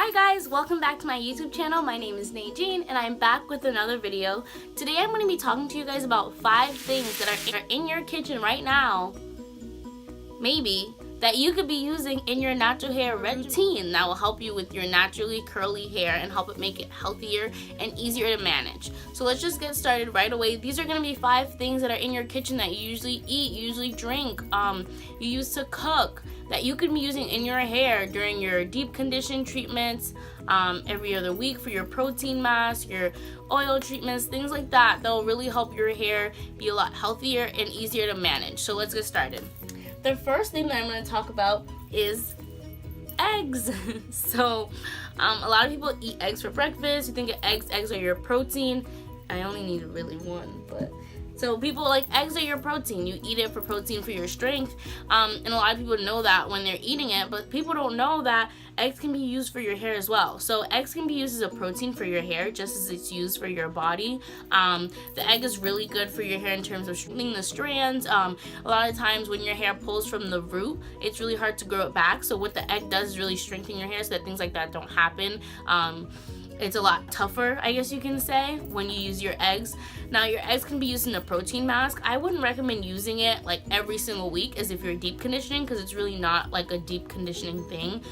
Hi guys, welcome back to my YouTube channel. My name is Nedjine and I'm back with another video. Today I'm going to be talking to you guys about 5 things that are in your kitchen right now, maybe, that you could be using in your natural hair routine that will help you with your naturally curly hair and help it make it healthier and easier to manage. So let's just get started right away. These are going to be 5 things that are in your kitchen that you usually eat, you usually drink, you use to cook, that you could be using in your hair during your deep condition treatments, every other week for your protein mask, your oil treatments, things like that. That will really help your hair be a lot healthier and easier to manage. So let's get started. The first thing that I'm going to talk about is eggs. So a lot of people eat eggs for breakfast. You think of eggs are your protein. I only need really one, but so people like eggs are your protein. You eat it for protein for your strength, and a lot of people know that when they're eating it, but people don't know that eggs can be used for your hair as well. So eggs can be used as a protein for your hair just as it's used for your body. The egg is really good for your hair in terms of shrinking the strands. A lot of times when your hair pulls from the root, it's really hard to grow it back. So what the egg does is really strengthen your hair so that things like that don't happen. It's a lot tougher, I guess you can say, when you use your eggs. Now, your eggs can be used in a protein mask. I wouldn't recommend using it like every single week as if you're deep conditioning, because it's really not like a deep conditioning thing.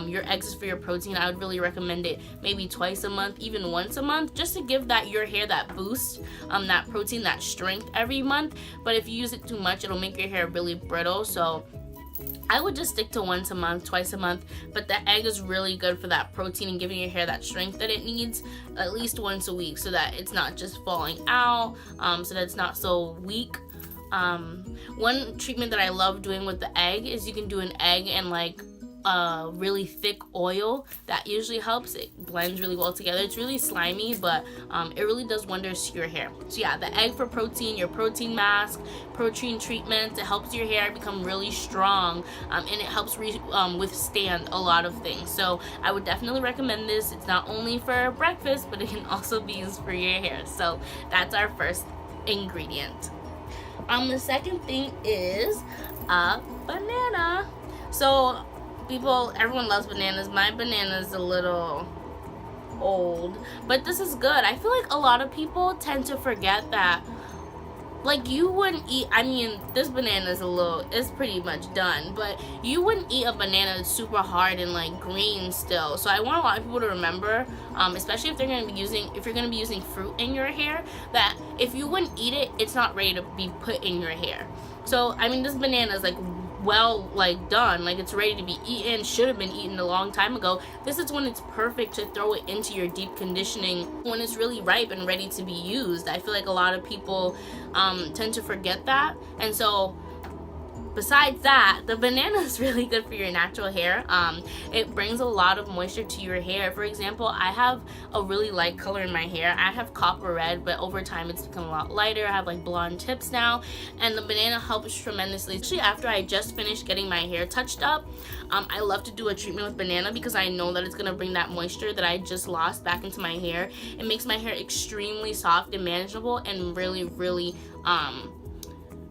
Your eggs is for your protein. I would really recommend it maybe twice a month, even once a month, just to give your hair that boost, that protein, that strength every month. But if you use it too much, it'll make your hair really brittle. So I would just stick to once a month, twice a month, but the egg is really good for that protein and giving your hair that strength that it needs at least once a week, so that it's not just falling out, so that it's not so weak. One treatment that I love doing with the egg is you can do an egg and like really thick oil. That usually helps. It blends really well together. It's really slimy, but it really does wonders to your hair. So yeah, the egg for protein, your protein mask, protein treatment, it helps your hair become really strong, and it helps withstand a lot of things. So I would definitely recommend this. It's not only for breakfast, but it can also be used for your hair. So that's our first ingredient. The second thing is a banana. So everyone loves bananas. My banana is a little old, but this is good. I feel like a lot of people tend to forget that, like, you wouldn't eat, I mean, this banana is it's pretty much done, but you wouldn't eat a banana that's super hard and like green still. So I want a lot of people to remember, especially if you're going to be using fruit in your hair, that if you wouldn't eat it, it's not ready to be put in your hair. So I mean, this banana is like done, like it's ready to be eaten, should have been eaten a long time ago. This is when it's perfect to throw it into your deep conditioning, when it's really ripe and ready to be used. I feel like a lot of people tend to forget that. And so besides that, the banana is really good for your natural hair. It brings a lot of moisture to your hair. For example, I have a really light color in my hair. I have copper red, but over time it's become a lot lighter. I have like blonde tips now, and the banana helps tremendously. Especially after I just finished getting my hair touched up, I love to do a treatment with banana because I know that it's gonna bring that moisture that I just lost back into my hair. It makes my hair extremely soft and manageable and really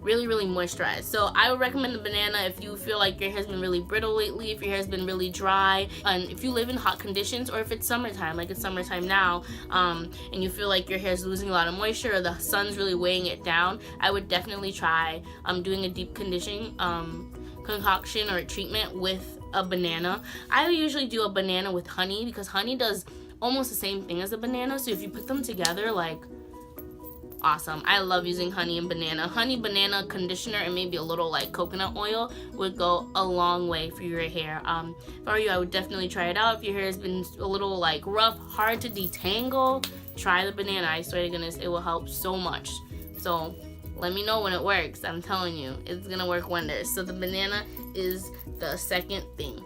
moisturized. So I would recommend the banana if you feel like your hair's been really brittle lately, if your hair's been really dry, and if you live in hot conditions, or if it's summertime, like it's summertime now, and you feel like your hair's losing a lot of moisture or the sun's really weighing it down, I would definitely try doing a deep conditioning concoction or a treatment with a banana. I banana do a banana with honey because honey does almost the same thing as a banana. So if you put them together, like, awesome. I love using honey and banana. Honey, banana, conditioner, and maybe a little like coconut oil would go a long way for your hair. If I were you, I would definitely try it out. If your hair has been a little like rough, hard to detangle, try the banana. I swear to goodness, it will help so much. So let me know when it works. I'm telling you, it's gonna work wonders. So the banana is the second thing.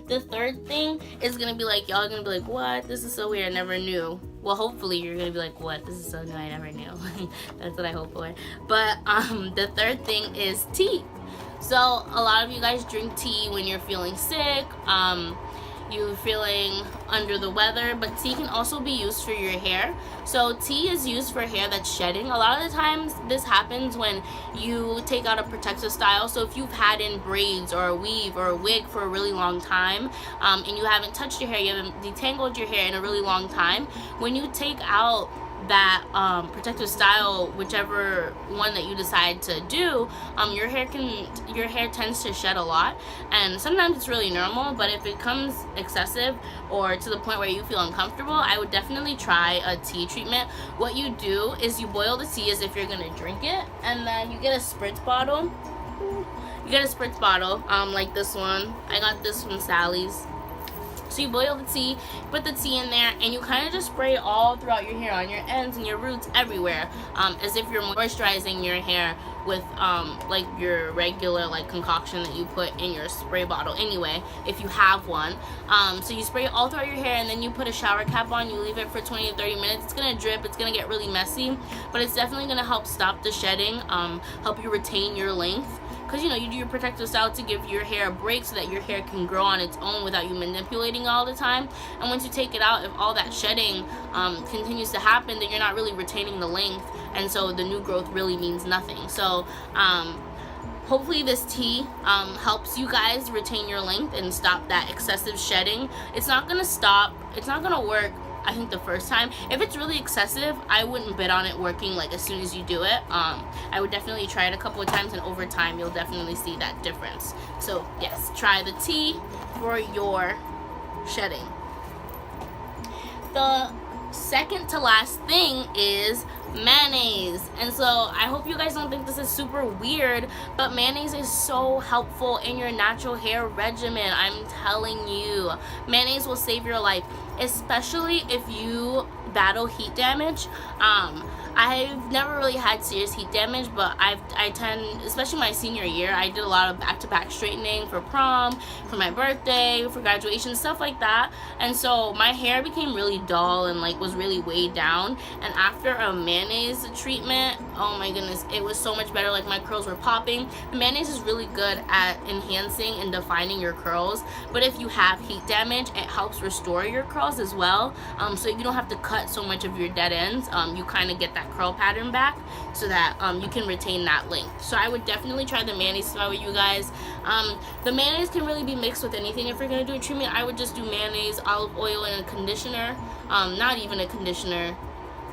The third thing is gonna be like, y'all are gonna be like, what? This is so weird, I never knew. Well, hopefully you're gonna be like, what? This is so new, I never knew. That's what I hope for. But the third thing is tea. So a lot of you guys drink tea when you're feeling sick. you're feeling under the weather. But tea can also be used for your hair. So tea is used for hair that's shedding. A lot of the times this happens when you take out a protective style. So if you've had in braids or a weave or a wig for a really long time, and you haven't touched your hair, you haven't detangled your hair in a really long time, when you take out that protective style, whichever one that you decide to do, your hair tends to shed a lot, and sometimes it's really normal. But if it becomes excessive or to the point where you feel uncomfortable, I would definitely try a tea treatment. What you do is you boil the tea as if you're gonna drink it, and then you get a spritz bottle. Like this one. I got this from Sally's. So you boil the tea, put the tea in there, and you kind of just spray it all throughout your hair, on your ends and your roots, everywhere, as if you're moisturizing your hair with like your regular like concoction that you put in your spray bottle anyway, if you have one. So you spray it all throughout your hair, and then you put a shower cap on. You leave it for 20 to 30 minutes. It's gonna drip, it's gonna get really messy, but it's definitely gonna help stop the shedding, help you retain your length. Because, you know, you do your protective style to give your hair a break so that your hair can grow on its own without you manipulating all the time. And once you take it out, if all that shedding continues to happen, then you're not really retaining the length, and so the new growth really means nothing. So hopefully this tea helps you guys retain your length and stop that excessive shedding. It's not going to work, I think, the first time. If it's really excessive, I wouldn't bet on it working like as soon as you do it. I would definitely try it a couple of times, and over time you'll definitely see that difference. So yes, try the tea for your shedding. The second to last thing is mayonnaise. And so I hope you guys don't think this is super weird, but mayonnaise is so helpful in your natural hair regimen. I'm telling you, mayonnaise will save your life, especially if you battle heat damage. I've never really had serious heat damage, but I tend, especially my senior year, I did a lot of back-to-back straightening for prom, for my birthday, for graduation, stuff like that. And so my hair became really dull and like was really weighed down. And after a mayonnaise treatment, oh my goodness, it was so much better. Like my curls were popping. The mayonnaise is really good at enhancing and defining your curls, but if you have heat damage, it helps restore your curls as well. So you don't have to cut so much of your dead ends. You kind of get that curl pattern back so that you can retain that length. So I would definitely try the mayonnaise if I were you guys. The mayonnaise can really be mixed with anything. If you're going to do a treatment, I would just do mayonnaise, olive oil, and a conditioner. Not even a conditioner,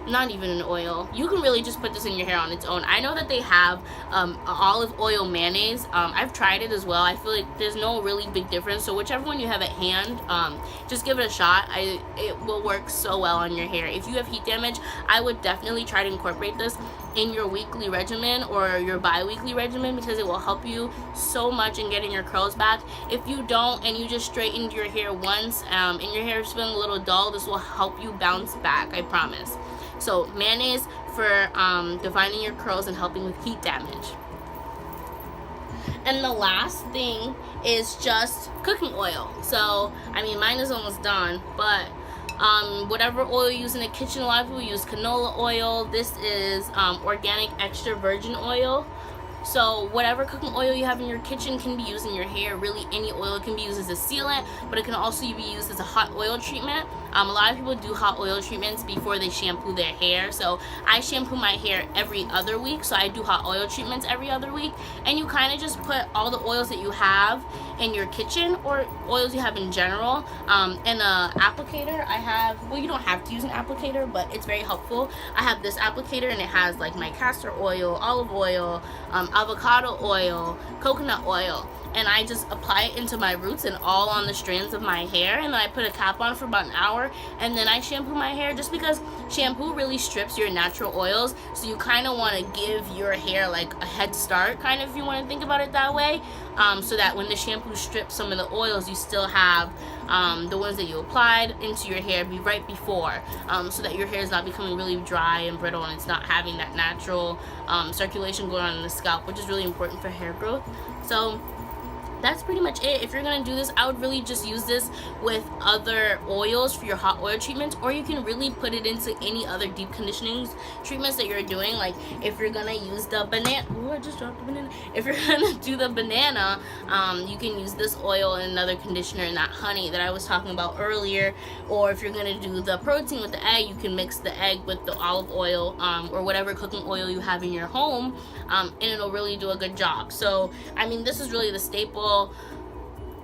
not even an oil. You can really just put this in your hair on its own. I know that they have olive oil mayonnaise. I've tried it as well. I feel like there's no really big difference, so whichever one you have at hand, just give it a shot. It will work so well on your hair. If you have heat damage, I would definitely try to incorporate this in your weekly regimen or your bi-weekly regimen, because it will help you so much in getting your curls back. If you don't, and you just straightened your hair once, and your hair is feeling a little dull, this will help you bounce back, I promise. So mayonnaise for defining your curls and helping with heat damage. And the last thing is just cooking oil. So, I mean, mine is almost done, but whatever oil you use in the kitchen, a lot of people use canola oil. This is organic extra virgin oil. So whatever cooking oil you have in your kitchen can be used in your hair. Really, any oil can be used as a sealant, but it can also be used as a hot oil treatment. A lot of people do hot oil treatments before they shampoo their hair. So I shampoo my hair every other week, so I do hot oil treatments every other week. And you kind of just put all the oils that you have in your kitchen, or oils you have in general, in a applicator. I have, well, you don't have to use an applicator, but it's very helpful. I have this applicator, and it has like my castor oil, olive oil, avocado oil, coconut oil, and I just apply it into my roots and all on the strands of my hair, and then I put a cap on for about an hour, and then I shampoo my hair, just because shampoo really strips your natural oils. So you kind of want to give your hair like a head start, kind of, if you want to think about it that way, so that when the shampoo strips some of the oils, you still have the ones that you applied into your hair be right before, so that your hair is not becoming really dry and brittle, and it's not having that natural circulation going on in the scalp, which is really important for hair growth. So that's pretty much it. If you're gonna do this, I would really just use this with other oils for your hot oil treatments, or you can really put it into any other deep conditioning treatments that you're doing. Like if you're gonna use the banana, oh, I just dropped the banana. If you're gonna do the banana, you can use this oil and another conditioner and that honey that I was talking about earlier. Or if you're gonna do the protein with the egg, you can mix the egg with the olive oil, or whatever cooking oil you have in your home, and it'll really do a good job. So I mean, this is really the staple.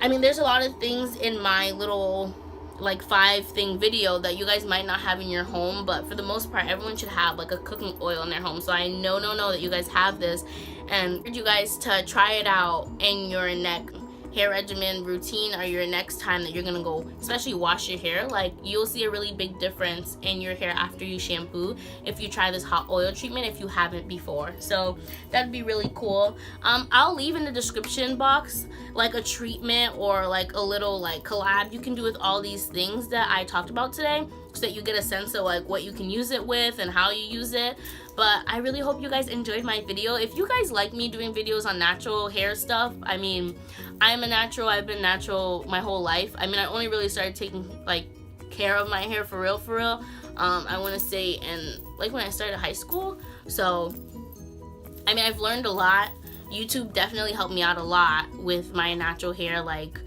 I mean, there's a lot of things in my little like 5-thing video that you guys might not have in your home, but for the most part everyone should have like a cooking oil in their home. So I know that you guys have this, and I urge you guys to try it out in your hair regimen routine, or your next time that you're gonna go especially wash your hair. Like you'll see a really big difference in your hair after you shampoo if you try this hot oil treatment if you haven't before. So that'd be really cool. I'll leave in the description box like a treatment or like a little like collab you can do with all these things that I talked about today, so that you get a sense of like what you can use it with and how you use it. But I really hope you guys enjoyed my video. If you guys like me doing videos on natural hair stuff, I mean, I'm a natural. I've been natural my whole life. I mean, I only really started taking like care of my hair for real. I want to say in like when I started high school. So I mean, I've learned a lot. YouTube definitely helped me out a lot with my natural hair like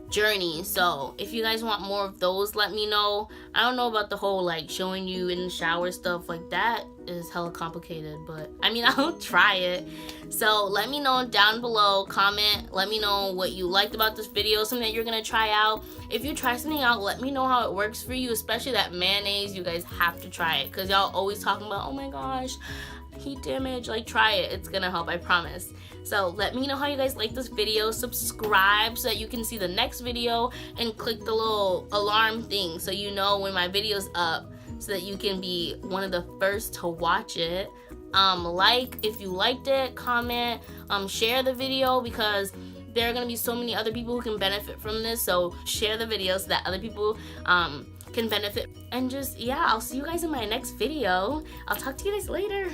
journey. So if you guys want more of those, let me know. I don't know about the whole like showing you in the shower stuff, like that is hella complicated, but I mean, I'll try it. So let me know down below, comment, let me know what you liked about this video, something that you're gonna try out. If you try something out, let me know how it works for you, especially that mayonnaise. You guys have to try it, because y'all always talking about, oh my gosh, heat damage. Like, try it, it's gonna help, I promise. So let me know how you guys like this video. Subscribe so that you can see the next video, and click the little alarm thing so you know when my video's up, so that you can be one of the first to watch it. Like if you liked it, comment, share the video, because there are gonna be so many other people who can benefit from this. So share the video so that other people can benefit. And just, yeah, I'll see you guys in my next video. I'll talk to you guys later.